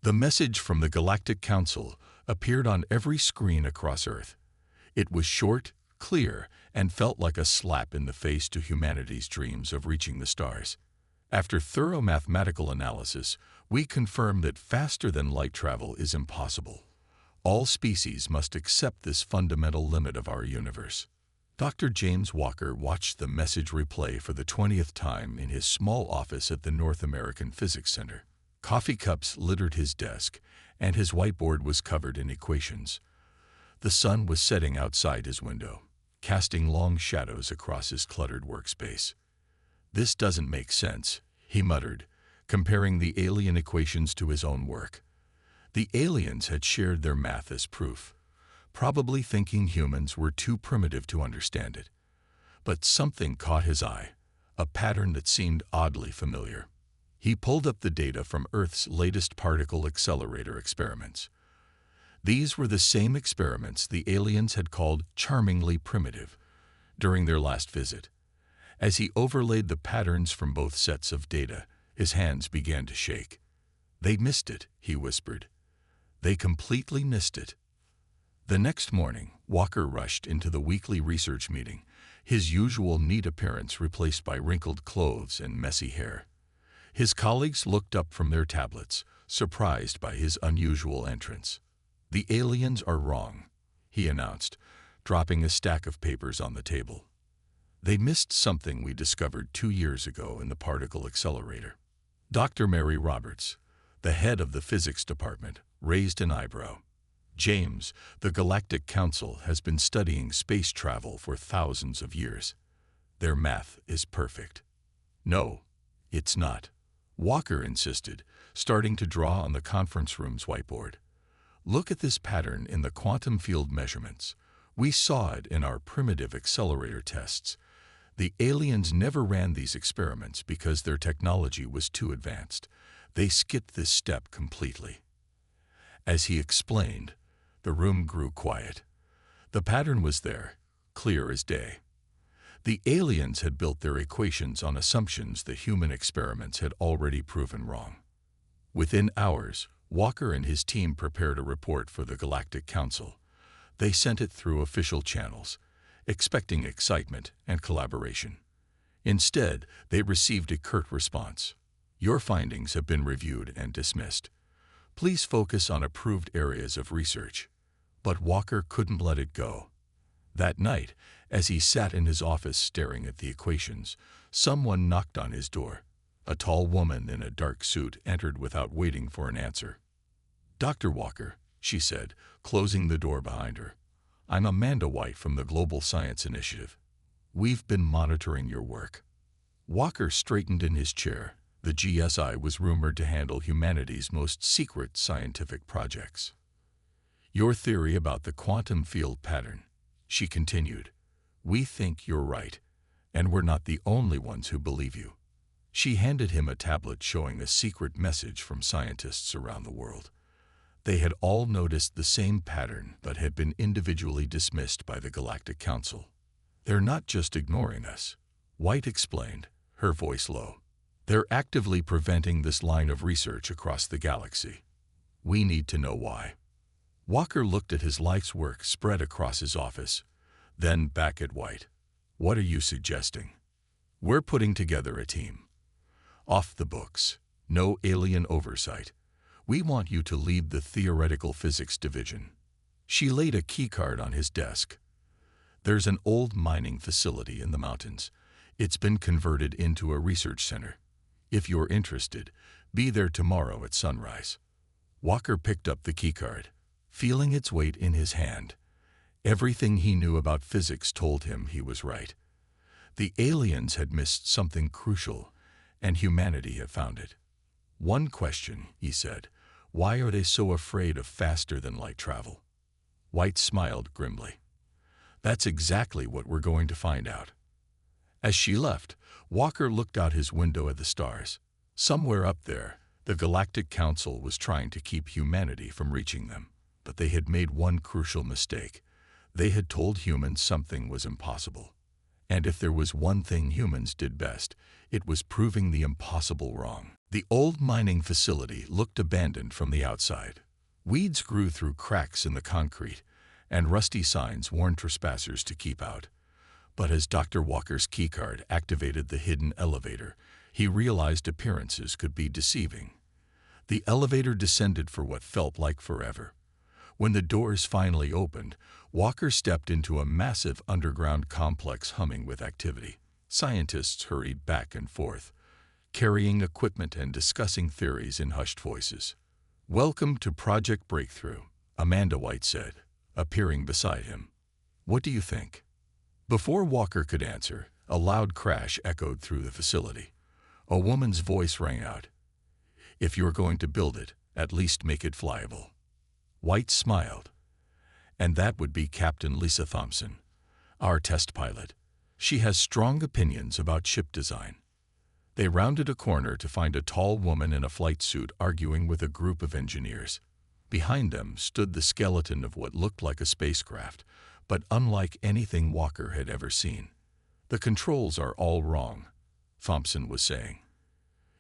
The message from the Galactic Council appeared on every screen across Earth. It was short, clear, and felt like a slap in the face to humanity's dreams of reaching the stars. After thorough mathematical analysis, we confirm that faster-than-light travel is impossible. All species must accept this fundamental limit of our universe. Dr. James Walker watched the message replay for the 20th time in his small office at the North American Physics Center. Coffee cups littered his desk, and his whiteboard was covered in equations. The sun was setting outside his window, casting long shadows across his cluttered workspace. "This doesn't make sense," he muttered, comparing the alien equations to his own work. The aliens had shared their math as proof, probably thinking humans were too primitive to understand it. But something caught his eye, a pattern that seemed oddly familiar. He pulled up the data from Earth's latest particle accelerator experiments. These were the same experiments the aliens had called charmingly primitive during their last visit. As he overlaid the patterns from both sets of data, his hands began to shake. "They missed it," he whispered. "They completely missed it." The next morning, Walker rushed into the weekly research meeting, his usual neat appearance replaced by wrinkled clothes and messy hair. His colleagues looked up from their tablets, surprised by his unusual entrance. "The aliens are wrong," he announced, dropping a stack of papers on the table. "They missed something we discovered 2 years ago in the particle accelerator." Dr. Mary Roberts, the head of the physics department, raised an eyebrow. "James, the Galactic Council has been studying space travel for thousands of years. Their math is perfect." "No, it's not," Walker insisted, starting to draw on the conference room's whiteboard. "Look at this pattern in the quantum field measurements. We saw it in our primitive accelerator tests. The aliens never ran these experiments because their technology was too advanced. They skipped this step completely." As he explained, the room grew quiet. The pattern was there, clear as day. The aliens had built their equations on assumptions the human experiments had already proven wrong. Within hours, Walker and his team prepared a report for the Galactic Council. They sent it through official channels, expecting excitement and collaboration. Instead, they received a curt response. "Your findings have been reviewed and dismissed. Please focus on approved areas of research." But Walker couldn't let it go. That night, as he sat in his office staring at the equations, someone knocked on his door. A tall woman in a dark suit entered without waiting for an answer. "Dr. Walker," she said, closing the door behind her. "I'm Amanda White from the Global Science Initiative. We've been monitoring your work." Walker straightened in his chair. The GSI was rumored to handle humanity's most secret scientific projects. "Your theory about the quantum field pattern," she continued. "We think you're right, and we're not the only ones who believe you." She handed him a tablet showing a secret message from scientists around the world. They had all noticed the same pattern but had been individually dismissed by the Galactic Council. "They're not just ignoring us," White explained, her voice low. "They're actively preventing this line of research across the galaxy. We need to know why." Walker looked at his life's work spread across his office, then back at White. "What are you suggesting?" "We're putting together a team. Off the books, no alien oversight. We want you to lead the theoretical physics division." She laid a keycard on his desk. "There's an old mining facility in the mountains. It's been converted into a research center. If you're interested, be there tomorrow at sunrise." Walker picked up the keycard, feeling its weight in his hand. Everything he knew about physics told him he was right. The aliens had missed something crucial, and humanity had found it. "One question," he said. "Why are they so afraid of faster-than-light travel?" White smiled grimly. "That's exactly what we're going to find out." As she left, Walker looked out his window at the stars. Somewhere up there, the Galactic Council was trying to keep humanity from reaching them. But they had made one crucial mistake. They had told humans something was impossible. And if there was one thing humans did best, it was proving the impossible wrong. The old mining facility looked abandoned from the outside. Weeds grew through cracks in the concrete, and rusty signs warned trespassers to keep out. But as Dr. Walker's keycard activated the hidden elevator, he realized appearances could be deceiving. The elevator descended for what felt like forever. When the doors finally opened, Walker stepped into a massive underground complex humming with activity. Scientists hurried back and forth, carrying equipment and discussing theories in hushed voices. "Welcome to Project Breakthrough," Amanda White said, appearing beside him. "What do you think?" Before Walker could answer, a loud crash echoed through the facility. A woman's voice rang out. "If you're going to build it, at least make it flyable." White smiled. "And that would be Captain Lisa Thompson, our test pilot. She has strong opinions about ship design." They rounded a corner to find a tall woman in a flight suit arguing with a group of engineers. Behind them stood the skeleton of what looked like a spacecraft, but unlike anything Walker had ever seen. "The controls are all wrong," Thompson was saying.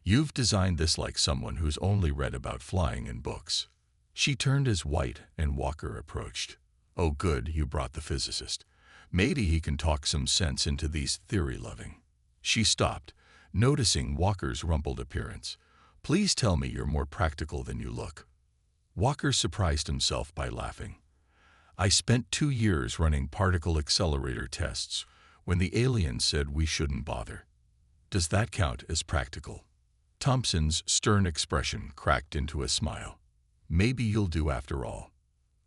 "You've designed this like someone who's only read about flying in books." She turned as White and Walker approached. "Oh good, you brought the physicist. Maybe he can talk some sense into these theory-loving." She stopped, noticing Walker's rumpled appearance. "Please tell me you're more practical than you look." Walker surprised himself by laughing. "I spent 2 years running particle accelerator tests when the aliens said we shouldn't bother. Does that count as practical?" Thompson's stern expression cracked into a smile. "Maybe you'll do after all."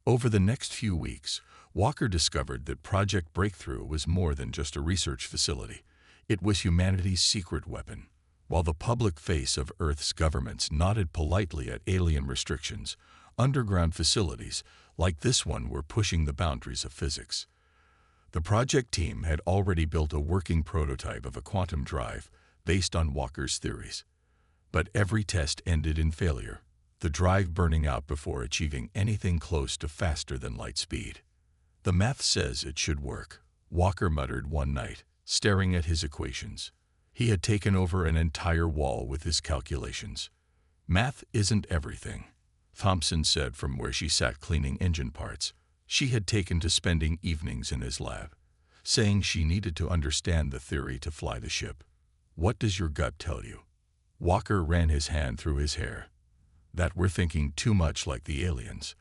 Over the next few weeks, Walker discovered that Project Breakthrough was more than just a research facility. It was humanity's secret weapon. While the public face of Earth's governments nodded politely at alien restrictions, underground facilities like this one were pushing the boundaries of physics. The project team had already built a working prototype of a quantum drive based on Walker's theories. But every test ended in failure, the drive burning out before achieving anything close to faster than light speed. "The math says it should work," Walker muttered one night, staring at his equations. He had taken over an entire wall with his calculations. "Math isn't everything," Thompson said from where she sat cleaning engine parts. She had taken to spending evenings in his lab, saying she needed to understand the theory to fly the ship. "What does your gut tell you?" Walker ran his hand through his hair. "That we're thinking too much like the aliens.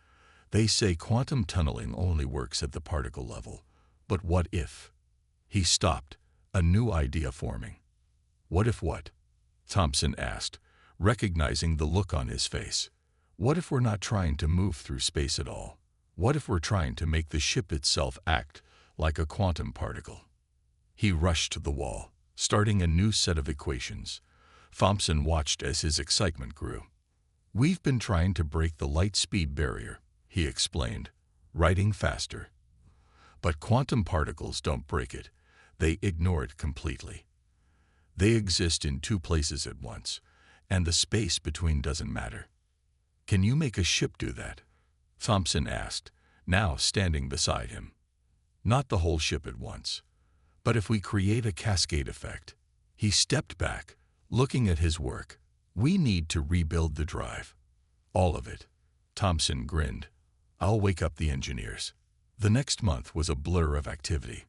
They say quantum tunneling only works at the particle level. But what if?" He stopped, a new idea forming. "What if what?" Thompson asked, recognizing the look on his face. "What if we're not trying to move through space at all? What if we're trying to make the ship itself act like a quantum particle?" He rushed to the wall, starting a new set of equations. Thompson watched as his excitement grew. "We've been trying to break the light-speed barrier," he explained, writing faster. "But quantum particles don't break it. They ignore it completely. They exist in 2 places at once, and the space between doesn't matter." "Can you make a ship do that?" Thompson asked, now standing beside him. "Not the whole ship at once. But if we create a cascade effect." He stepped back, looking at his work. "We need to rebuild the drive." "All of it." Thompson grinned. "I'll wake up the engineers." The next month was a blur of activity.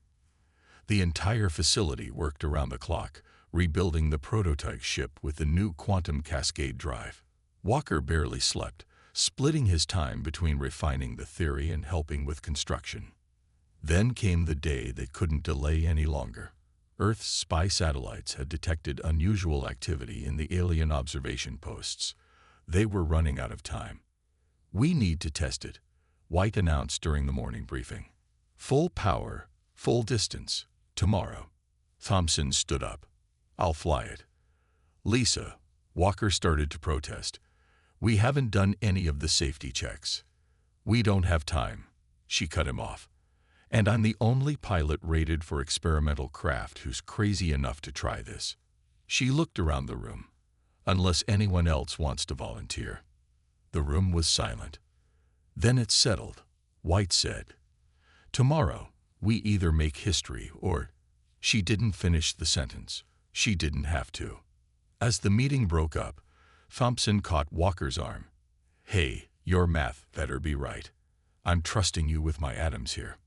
The entire facility worked around the clock, rebuilding the prototype ship with the new quantum cascade drive. Walker barely slept, splitting his time between refining the theory and helping with construction. Then came the day that couldn't delay any longer. Earth's spy satellites had detected unusual activity in the alien observation posts. They were running out of time. "We need to test it," White announced during the morning briefing. "Full power, full distance, tomorrow." Thompson stood up. "I'll fly it." "Lisa," Walker started to protest. "We haven't done any of the safety checks." "We don't have time," she cut him off. "And I'm the only pilot rated for experimental craft who's crazy enough to try this." She looked around the room. "Unless anyone else wants to volunteer." The room was silent. "Then it's settled," White said. "Tomorrow, we either make history or—" She didn't finish the sentence. She didn't have to. As the meeting broke up, Thompson caught Walker's arm. "Hey, your math better be right. I'm trusting you with my atoms here."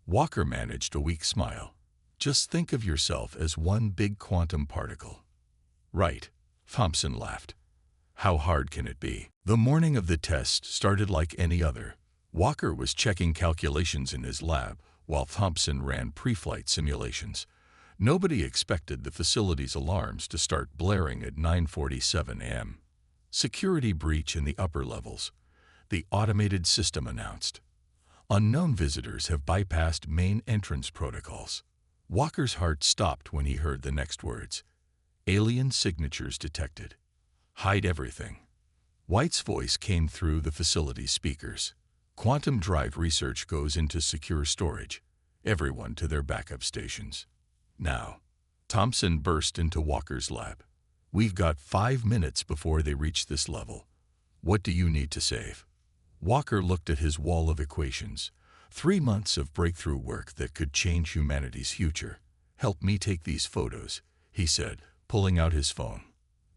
Walker managed a weak smile. "Just think of yourself as one big quantum particle." "Right," Thompson laughed. "How hard can it be?" The morning of the test started like any other. Walker was checking calculations in his lab while Thompson ran pre-flight simulations. Nobody expected the facility's alarms to start blaring at 9:47 a.m. "Security breach in the upper levels," the automated system announced. "Unknown visitors have bypassed main entrance protocols." Walker's heart stopped when he heard the next words. "Alien signatures detected. Hide everything." White's voice came through the facility's speakers. "Quantum drive research goes into secure storage. Everyone to their backup stations. Now." Thompson burst into Walker's lab. "We've got 5 minutes before they reach this level. What do you need to save?" Walker looked at his wall of equations. 3 months of breakthrough work that could change humanity's future. "Help me take these photos," he said, pulling out his phone.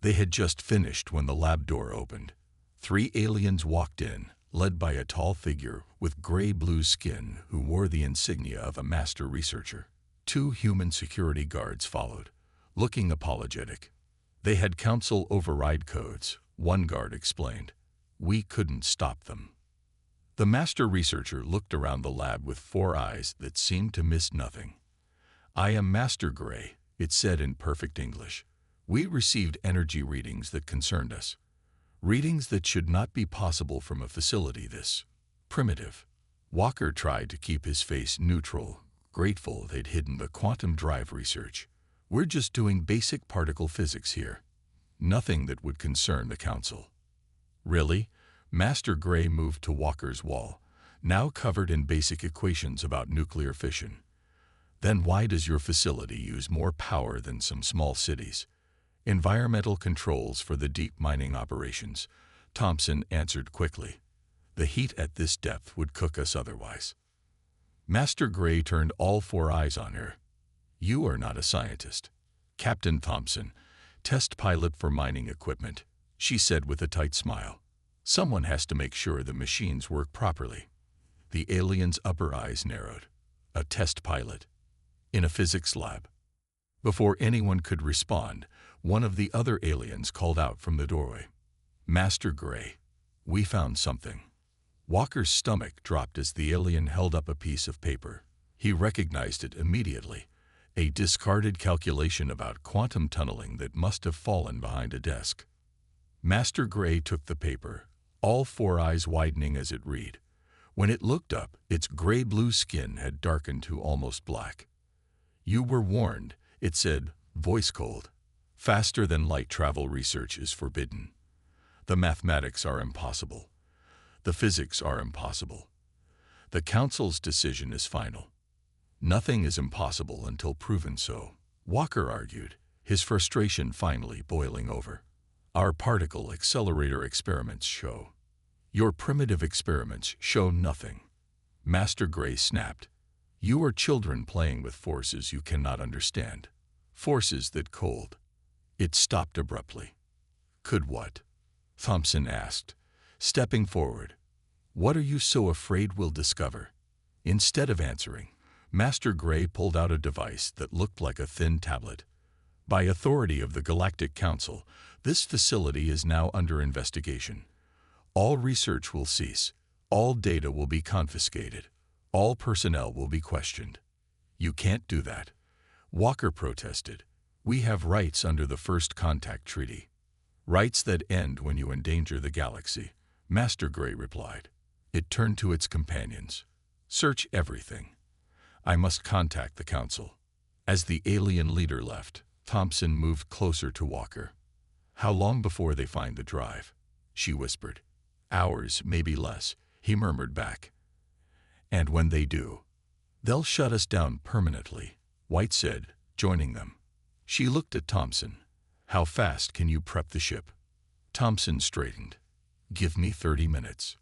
They had just finished when the lab door opened. 3 aliens walked in, led by a tall figure with gray-blue skin who wore the insignia of a master researcher. 2 human security guards followed, looking apologetic. "They had council override codes," one guard explained. "We couldn't stop them." The master researcher looked around the lab with 4 eyes that seemed to miss nothing. "I am Master Gray," it said in perfect English. "We received energy readings that concerned us. Readings that should not be possible from a facility this primitive." Walker tried to keep his face neutral, grateful they'd hidden the quantum drive research. "We're just doing basic particle physics here. Nothing that would concern the council." "Really?" Master Gray moved to Walker's wall, now covered in basic equations about nuclear fission. "Then why does your facility use more power than some small cities?" "Environmental controls for the deep mining operations," Thompson answered quickly. "The heat at this depth would cook us otherwise." Master Gray turned all 4 eyes on her. "You are not a scientist." "Captain Thompson, test pilot for mining equipment," she said with a tight smile. "Someone has to make sure the machines work properly." The alien's upper eyes narrowed. "A test pilot? In a physics lab?" Before anyone could respond, one of the other aliens called out from the doorway. "Master Gray, we found something." Walker's stomach dropped as the alien held up a piece of paper. He recognized it immediately, a discarded calculation about quantum tunneling that must have fallen behind a desk. Master Gray took the paper, all 4 eyes widening as it read. When it looked up, its gray-blue skin had darkened to almost black. "You were warned," it said, voice cold. "Faster-than-light travel research is forbidden. The mathematics are impossible. The physics are impossible. The Council's decision is final. Nothing is impossible until proven so," Walker argued, his frustration finally boiling over. "Our particle accelerator experiments show." "Your primitive experiments show nothing," Master Gray snapped. "You are children playing with forces you cannot understand. Forces that cold." It stopped abruptly. "Could what?" Thompson asked, stepping forward. "What are you so afraid we'll discover?" Instead of answering, Master Gray pulled out a device that looked like a thin tablet. "By authority of the Galactic Council, this facility is now under investigation. All research will cease. All data will be confiscated. All personnel will be questioned." "You can't do that," Walker protested. "We have rights under the First Contact Treaty." "Rights that end when you endanger the galaxy," Master Gray replied. It turned to its companions. "Search everything. I must contact the Council." As the alien leader left, Thompson moved closer to Walker. "How long before they find the drive?" she whispered. "Hours, maybe less," he murmured back. "And when they do?" "They'll shut us down permanently," White said, joining them. She looked at Thompson. "How fast can you prep the ship?" Thompson straightened. "Give me 30 minutes.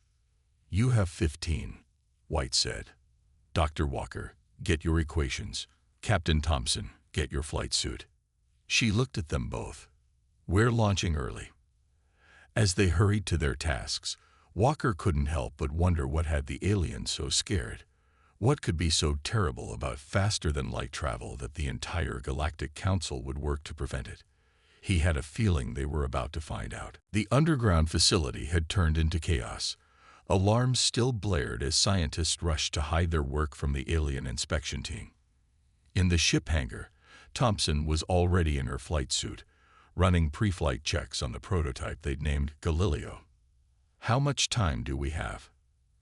"You have 15, White said. "Dr. Walker, get your equations. Captain Thompson, get your flight suit." She looked at them both. "We're launching early." As they hurried to their tasks, Walker couldn't help but wonder what had the aliens so scared. What could be so terrible about faster-than-light travel that the entire Galactic Council would work to prevent it? He had a feeling they were about to find out. The underground facility had turned into chaos. Alarms still blared as scientists rushed to hide their work from the alien inspection team. In the ship hangar, Thompson was already in her flight suit, running pre-flight checks on the prototype they'd named Galileo. "How much time do we have?"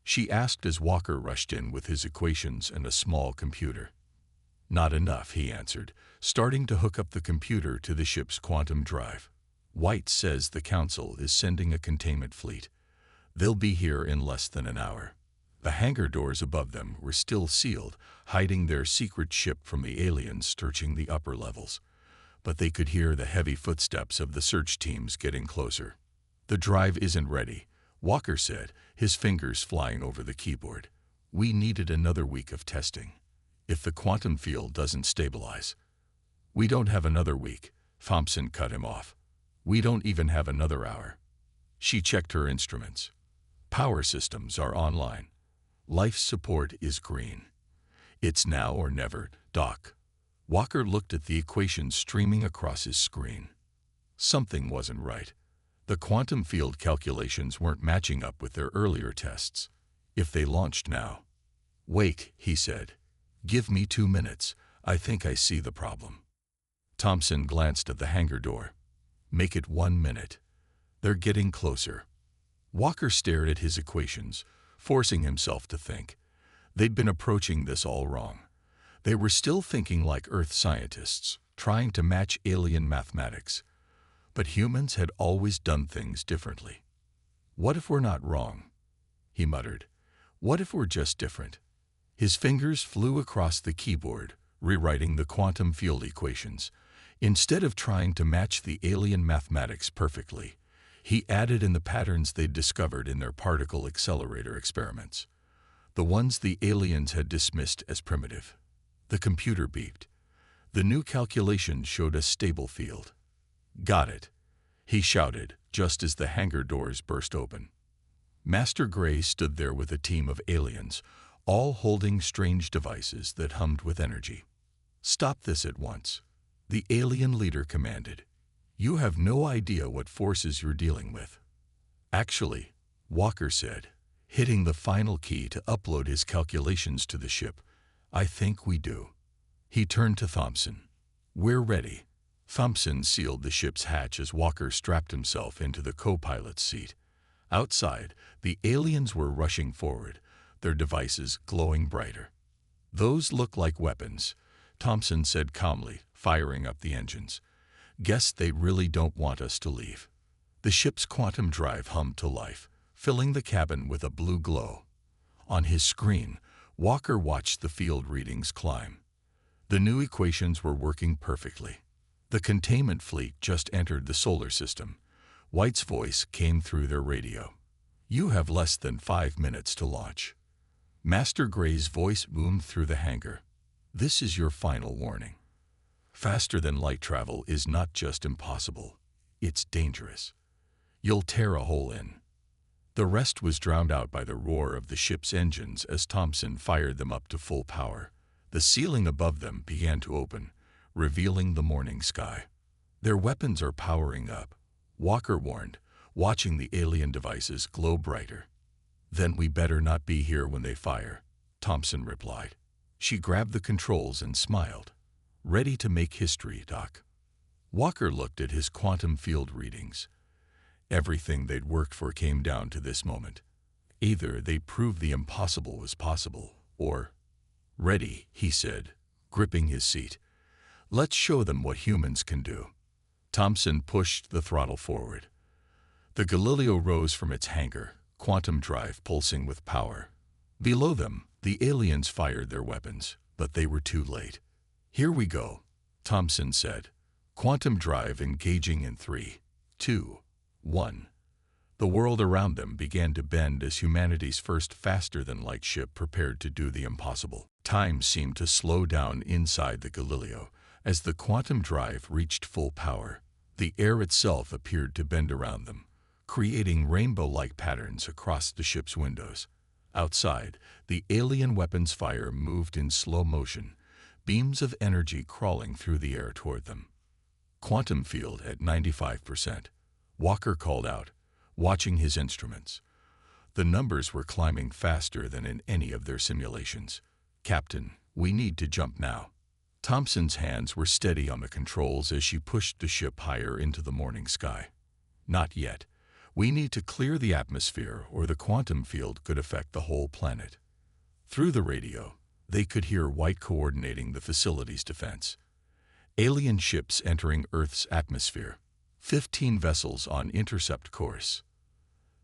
she asked as Walker rushed in with his equations and a small computer. "Not enough," he answered, starting to hook up the computer to the ship's quantum drive. "White says the Council is sending a containment fleet. They'll be here in less than an hour." The hangar doors above them were still sealed, hiding their secret ship from the aliens searching the upper levels. But they could hear the heavy footsteps of the search teams getting closer. "The drive isn't ready," Walker said, his fingers flying over the keyboard. "We needed another week of testing. If the quantum field doesn't stabilize." "We don't have another week," Thompson cut him off. "We don't even have another hour." She checked her instruments. "Power systems are online. Life support is green. It's now or never, Doc." Walker looked at the equations streaming across his screen. Something wasn't right. The quantum field calculations weren't matching up with their earlier tests. If they launched now. "Wait," he said. "Give me 2 minutes. I think I see the problem." Thompson glanced at the hangar door. "Make it 1 minute. They're getting closer." Walker stared at his equations, forcing himself to think. They'd been approaching this all wrong. They were still thinking like Earth scientists, trying to match alien mathematics. But humans had always done things differently. "What if we're not wrong?" he muttered. "What if we're just different?" His fingers flew across the keyboard, rewriting the quantum field equations. Instead of trying to match the alien mathematics perfectly, he added in the patterns they'd discovered in their particle accelerator experiments, the ones the aliens had dismissed as primitive. The computer beeped. The new calculations showed a stable field. "Got it," he shouted, just as the hangar doors burst open. Master Gray stood there with a team of aliens, all holding strange devices that hummed with energy. "Stop this at once," the alien leader commanded. "You have no idea what forces you're dealing with." "Actually," Walker said, hitting the final key to upload his calculations to the ship, "I think we do." He turned to Thompson. "We're ready." Thompson sealed the ship's hatch as Walker strapped himself into the co-pilot's seat. Outside, the aliens were rushing forward, their devices glowing brighter. "Those look like weapons," Thompson said calmly, firing up the engines. "Guess they really don't want us to leave." The ship's quantum drive hummed to life, filling the cabin with a blue glow. On his screen, Walker watched the field readings climb. The new equations were working perfectly. The containment fleet just entered the solar system. White's voice came through their radio. "You have less than 5 minutes to launch." Master Gray's voice boomed through the hangar. "This is your final warning. Faster-than-light travel is not just impossible, it's dangerous. You'll tear a hole in." The rest was drowned out by the roar of the ship's engines as Thompson fired them up to full power. The ceiling above them began to open, revealing the morning sky. "Their weapons are powering up," Walker warned, watching the alien devices glow brighter. "Then we better not be here when they fire," Thompson replied. She grabbed the controls and smiled. "Ready to make history, Doc." Walker looked at his quantum field readings. Everything they'd worked for came down to this moment. Either they proved the impossible was possible, or— "Ready," he said, gripping his seat. "Let's show them what humans can do." Thompson pushed the throttle forward. The Galileo rose from its hangar, quantum drive pulsing with power. Below them, the aliens fired their weapons, but they were too late. "Here we go," Thompson said. Quantum drive engaging in 3, 2, 1. The world around them began to bend as humanity's first faster-than-light ship prepared to do the impossible. Time seemed to slow down inside the Galileo as the quantum drive reached full power. The air itself appeared to bend around them, creating rainbow-like patterns across the ship's windows. Outside, the alien weapons fire moved in slow motion, beams of energy crawling through the air toward them. Quantum field at 95%. Walker called out, watching his instruments. The numbers were climbing faster than in any of their simulations. "Captain, we need to jump now." Thompson's hands were steady on the controls as she pushed the ship higher into the morning sky. "Not yet. We need to clear the atmosphere or the quantum field could affect the whole planet." Through the radio, they could hear White coordinating the facility's defense. Alien ships entering Earth's atmosphere. 15 vessels on intercept course.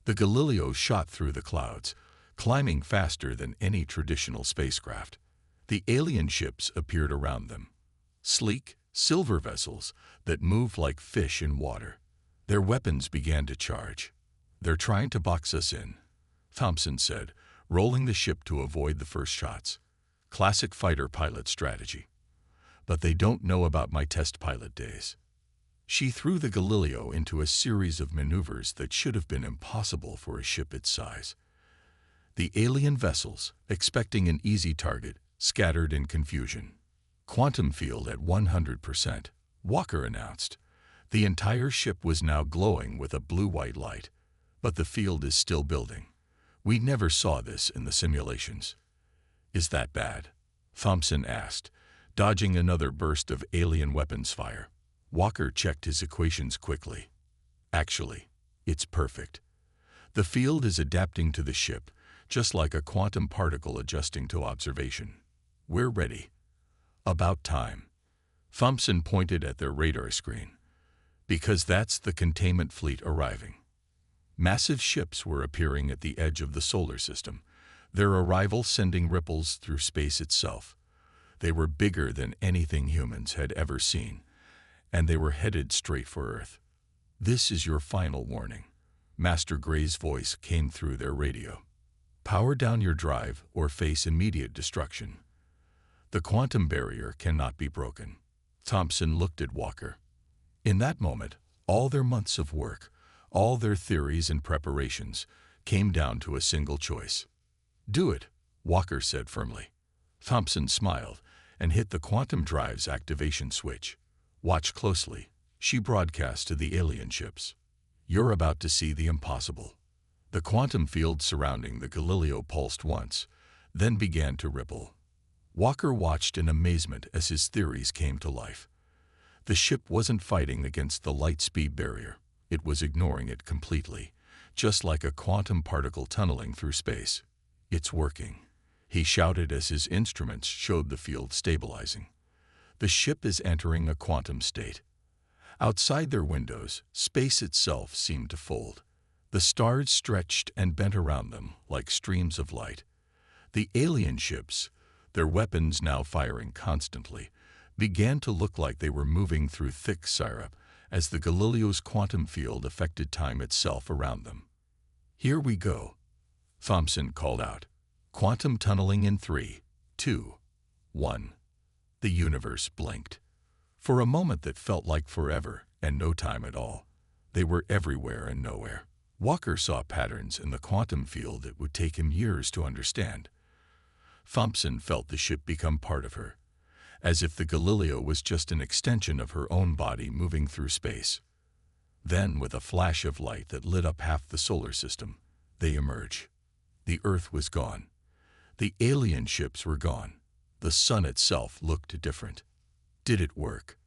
The Galileo shot through the clouds, climbing faster than any traditional spacecraft. The alien ships appeared around them. Sleek, silver vessels that moved like fish in water. Their weapons began to charge. "They're trying to box us in," Thompson said, rolling the ship to avoid the first shots. "Classic fighter pilot strategy. But they don't know about my test pilot days." She threw the Galileo into a series of maneuvers that should have been impossible for a ship its size. The alien vessels, expecting an easy target, scattered in confusion. "Quantum field at 100%, Walker announced. The entire ship was now glowing with a blue-white light. "But the field is still building. We never saw this in the simulations." "Is that bad?" Thompson asked, dodging another burst of alien weapons fire. Walker checked his equations quickly. "Actually, it's perfect. The field is adapting to the ship, just like a quantum particle adjusting to observation. We're ready." "About time." Thompson pointed at their radar screen. "Because that's the containment fleet arriving." Massive ships were appearing at the edge of the solar system, their arrival sending ripples through space itself. They were bigger than anything humans had ever seen, and they were headed straight for Earth. "This is your final warning." Master Gray's voice came through their radio. "Power down your drive or face immediate destruction. The quantum barrier cannot be broken." Thompson looked at Walker. In that moment, all their months of work, all their theories and preparations, came down to a single choice. "Do it," Walker said firmly. Thompson smiled and hit the quantum drive's activation switch. "Watch closely," she broadcast to the alien ships. "You're about to see the impossible." The quantum field surrounding the Galileo pulsed once, then began to ripple. Walker watched in amazement as his theories came to life. The ship wasn't fighting against the light-speed barrier. It was ignoring it completely, just like a quantum particle tunneling through space. "It's working," he shouted as his instruments showed the field stabilizing. "The ship is entering a quantum state." Outside their windows, space itself seemed to fold. The stars stretched and bent around them like streams of light. The alien ships, their weapons now firing constantly, began to look like they were moving through thick syrup as the Galileo's quantum field affected time itself around them. "Here we go," Thompson called out. "Quantum tunneling in 3, 2, 1. The universe blinked. For a moment that felt like forever and no time at all, they were everywhere and nowhere. Walker saw patterns in the quantum field that would take him years to understand. Thompson felt the ship become part of her, as if the Galileo was just an extension of her own body moving through space. Then, with a flash of light that lit up half the solar system, they emerged. The Earth was gone. The alien ships were gone. The sun itself looked different. "Did it work?"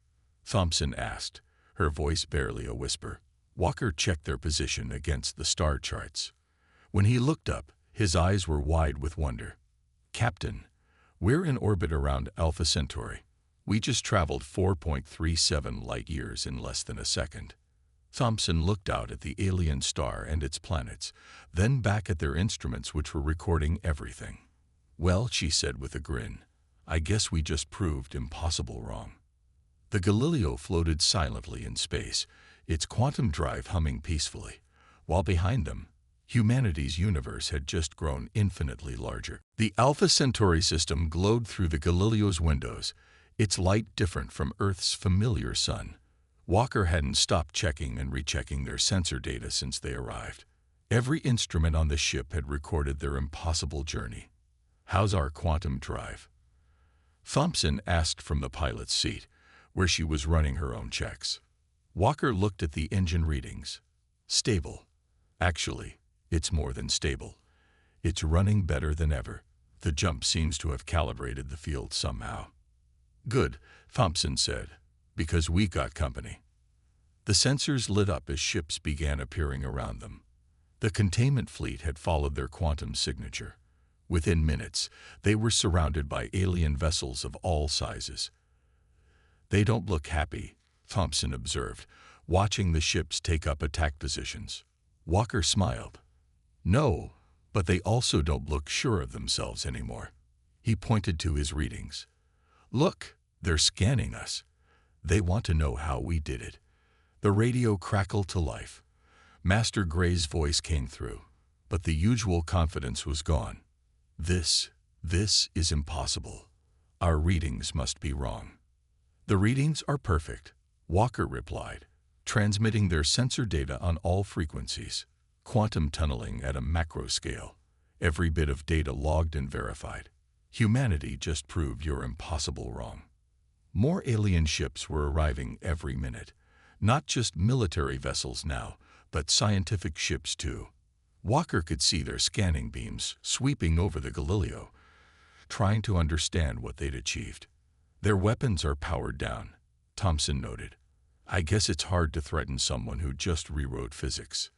Thompson asked, her voice barely a whisper. Walker checked their position against the star charts. When he looked up, his eyes were wide with wonder. "Captain, we're in orbit around Alpha Centauri. We just traveled 4.37 light-years in less than a second." Thompson looked out at the alien star and its planets, then back at their instruments which were recording everything. "Well," she said with a grin, "I guess we just proved impossible wrong." The Galileo floated silently in space, its quantum drive humming peacefully, while behind them, humanity's universe had just grown infinitely larger. The Alpha Centauri system glowed through the Galileo's windows, its light different from Earth's familiar sun. Walker hadn't stopped checking and rechecking their sensor data since they arrived. Every instrument on the ship had recorded their impossible journey. "How's our quantum drive?" Thompson asked from the pilot's seat, where she was running her own checks. Walker looked at the engine readings. "Stable. Actually, it's more than stable. It's running better than ever. The jump seems to have calibrated the field somehow." "Good," Thompson said, "because we got company." The sensors lit up as ships began appearing around them. The containment fleet had followed their quantum signature. Within minutes, they were surrounded by alien vessels of all sizes. "They don't look happy," Thompson observed, watching the ships take up attack positions. Walker smiled. "No, but they also don't look sure of themselves anymore." He pointed to his readings. "Look, they're scanning us. They want to know how we did it." The radio crackled to life. Master Gray's voice came through, but the usual confidence was gone. This is impossible. Our readings must be wrong." "The readings are perfect," Walker replied, transmitting their sensor data on all frequencies. Quantum tunneling at a macro scale. Every bit of data logged and verified. Humanity just proved your impossible wrong. More alien ships were arriving every minute. Not just military vessels now, but scientific ships too. Walker could see their scanning beams sweeping over the Galileo, trying to understand what they'd achieved. "Their weapons are powered down," Thompson noted. "I guess it's hard to threaten someone who just rewrote physics."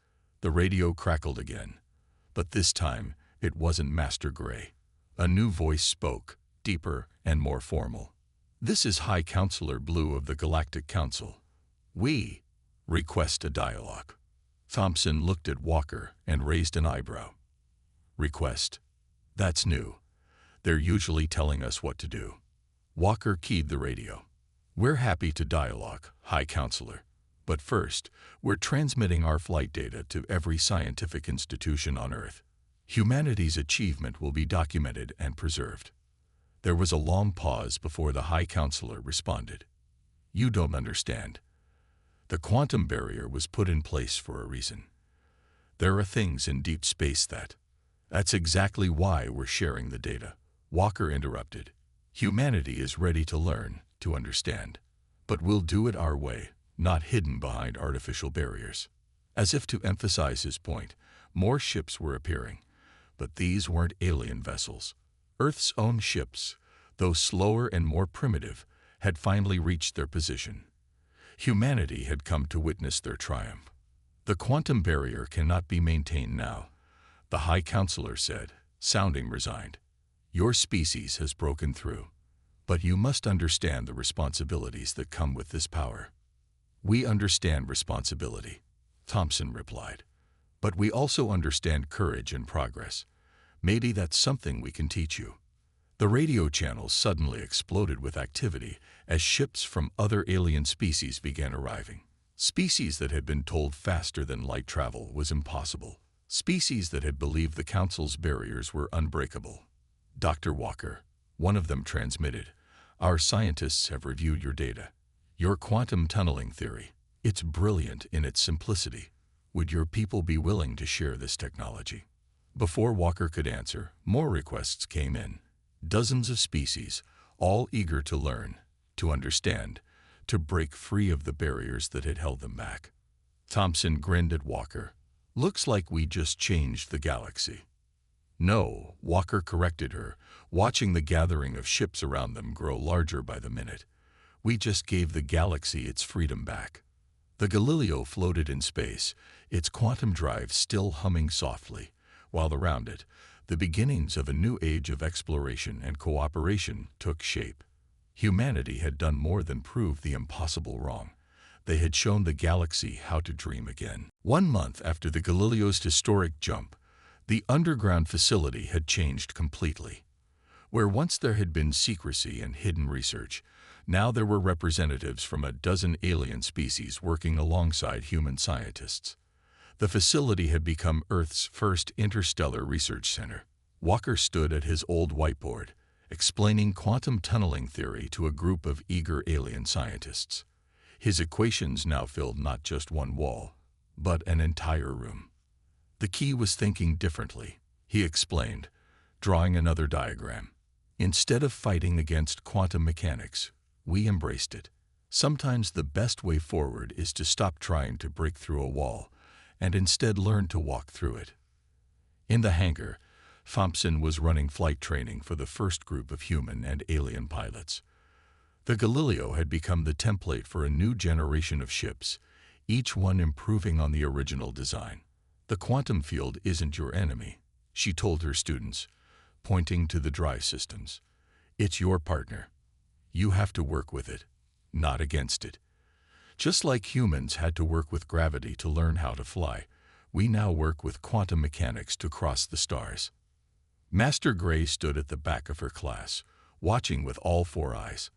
The radio crackled again, but this time it wasn't Master Gray. A new voice spoke, deeper and more formal. "This is High Counselor Blue of the Galactic Council. We request a dialogue." Thompson looked at Walker and raised an eyebrow. "Request? That's new. They're usually telling us what to do." Walker keyed the radio. "We're happy to dialogue, High Counselor. But first, we're transmitting our flight data to every scientific institution on Earth. Humanity's achievement will be documented and preserved." There was a long pause before the High Counselor responded. "You don't understand. The quantum barrier was put in place for a reason. There are things in deep space That's exactly why we're sharing the data," Walker interrupted. "Humanity is ready to learn, to understand. But we'll do it our way, not hidden behind artificial barriers." As if to emphasize his point, more ships were appearing. But these weren't alien vessels. Earth's own ships, though slower and more primitive, had finally reached their position. Humanity had come to witness their triumph. "The quantum barrier cannot be maintained now," the High Counselor said, sounding resigned. "Your species has broken through. But you must understand the responsibilities that come with this power." "We understand responsibility," Thompson replied. "But we also understand courage and progress. Maybe that's something we can teach you." The radio channels suddenly exploded with activity as ships from other alien species began arriving. Species that had been told faster than light travel was impossible. Species that had believed the Council's barriers were unbreakable. "Dr. Walker," one of them transmitted, "our scientists have reviewed your data. Your quantum tunneling theory. It's brilliant in its simplicity. Would your people be willing to share this technology?" Before Walker could answer, more requests came in. Dozens of species, all eager to learn, to understand, to break free of the barriers that had held them back. Thompson grinned at Walker. "Looks like we just changed the galaxy." "No," Walker corrected her, watching the gathering of ships around them grow larger by the minute. "We just gave the galaxy its freedom back." The Galileo floated in space, its quantum drive still humming softly, while around it, the beginnings of a new age of exploration and cooperation took shape. Humanity had done more than prove the impossible wrong. They had shown the galaxy how to dream again. 1 month after the Galileo's historic jump, the underground facility had changed completely. Where once there had been secrecy and hidden research, now there were representatives from a dozen alien species working alongside human scientists. The facility had become Earth's first interstellar research center. Walker stood at his old whiteboard, explaining quantum tunneling theory to a group of eager alien scientists. His equations now filled not just one wall, but an entire room. The key was thinking differently, he explained, drawing another diagram. Instead of fighting against quantum mechanics, we embraced it. Sometimes the best way forward is to stop trying to break through a wall and instead learn to walk through it. In the hangar, Thompson was running flight training for the first group of human and alien pilots. The Galileo had become the template for a new generation of ships, each one improving on the original design. The quantum field isn't your enemy, she told her students, pointing to the drive systems. It's your partner. You have to work with it, not against it. Just like humans had to work with gravity to learn how to fly, we now work with quantum mechanics to cross the stars. Master Gray stood at the back of her class, watching with all four eyes.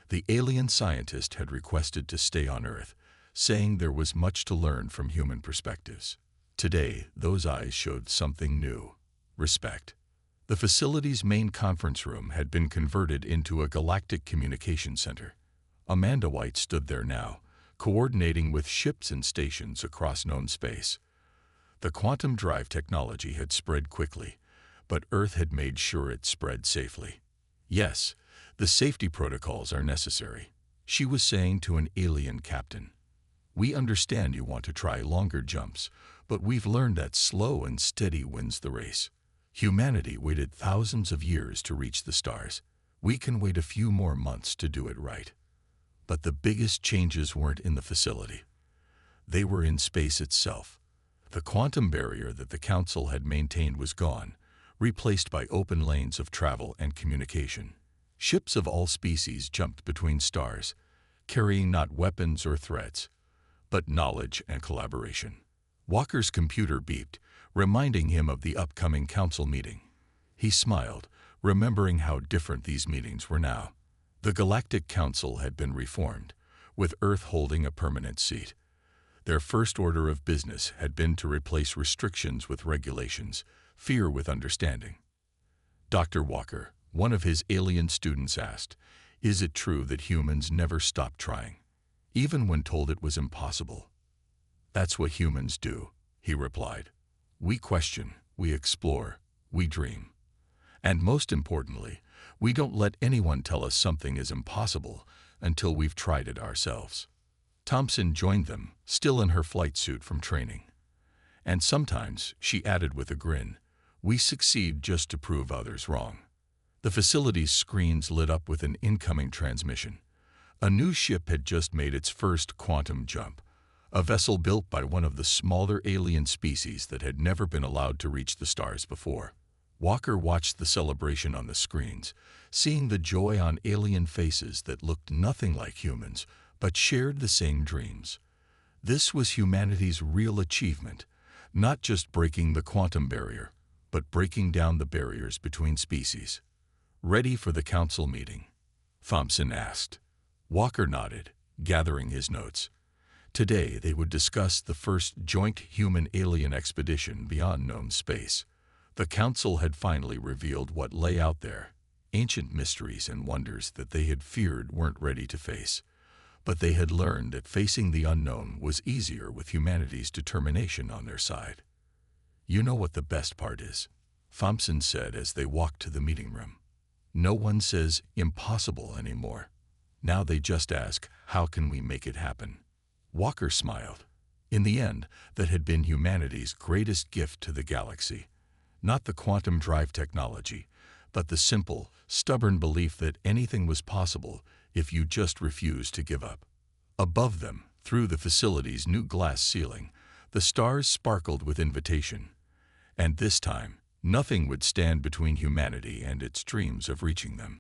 The alien scientist had requested to stay on Earth, saying there was much to learn from human perspectives. Today, those eyes showed something new: respect. The facility's main conference room had been converted into a galactic communication center. Amanda White stood there now, coordinating with ships and stations across known space. The quantum drive technology had spread quickly, but Earth had made sure it spread safely. Yes, the safety protocols are necessary, she was saying to an alien captain. We understand you want to try longer jumps, but we've learned that slow and steady wins the race. Humanity waited thousands of years to reach the stars. We can wait a few more months to do it right. But the biggest changes weren't in the facility. They were in space itself. The quantum barrier that the Council had maintained was gone, replaced by open lanes of travel and communication. Ships of all species jumped between stars, carrying not weapons or threats, but knowledge and collaboration. Walker's computer beeped, reminding him of the upcoming council meeting. He smiled, remembering how different these meetings were now. The Galactic Council had been reformed, with Earth holding a permanent seat. Their first order of business had been to replace restrictions with regulations, fear with understanding. Dr. Walker, one of his alien students, asked, "Is it true that humans never stop trying, even when told it was impossible?" "That's what humans do," he replied. "We question, we explore, we dream. And most importantly, we don't let anyone tell us something is impossible until we've tried it ourselves." Thompson joined them, still in her flight suit from training. "And sometimes," she added with a grin, "we succeed just to prove others wrong." The facility's screens lit up with an incoming transmission. A new ship had just made its first quantum jump, a vessel built by one of the smaller alien species that had never been allowed to reach the stars before. Walker watched the celebration on the screens, seeing the joy on alien faces that looked nothing like humans, but shared the same dreams. This was humanity's real achievement, not just breaking the quantum barrier, but breaking down the barriers between species. "Ready for the council meeting?" Thompson asked. Walker nodded, gathering his notes. Today they would discuss the first joint human-alien expedition beyond known space. The council had finally revealed what lay out there, ancient mysteries and wonders that they had feared weren't ready to face. But they had learned that facing the unknown was easier with humanity's determination on their side. "You know what the best part is," Thompson said as they walked to the meeting room. "No one says impossible anymore. Now they just ask, how can we make it happen?" Walker smiled. In the end, that had been humanity's greatest gift to the galaxy. Not the quantum drive technology, but the simple, stubborn belief that anything was possible if you just refused to give up. Above them, through the facility's new glass ceiling, the stars sparkled with invitation. And this time, nothing would stand between humanity and its dreams of reaching them.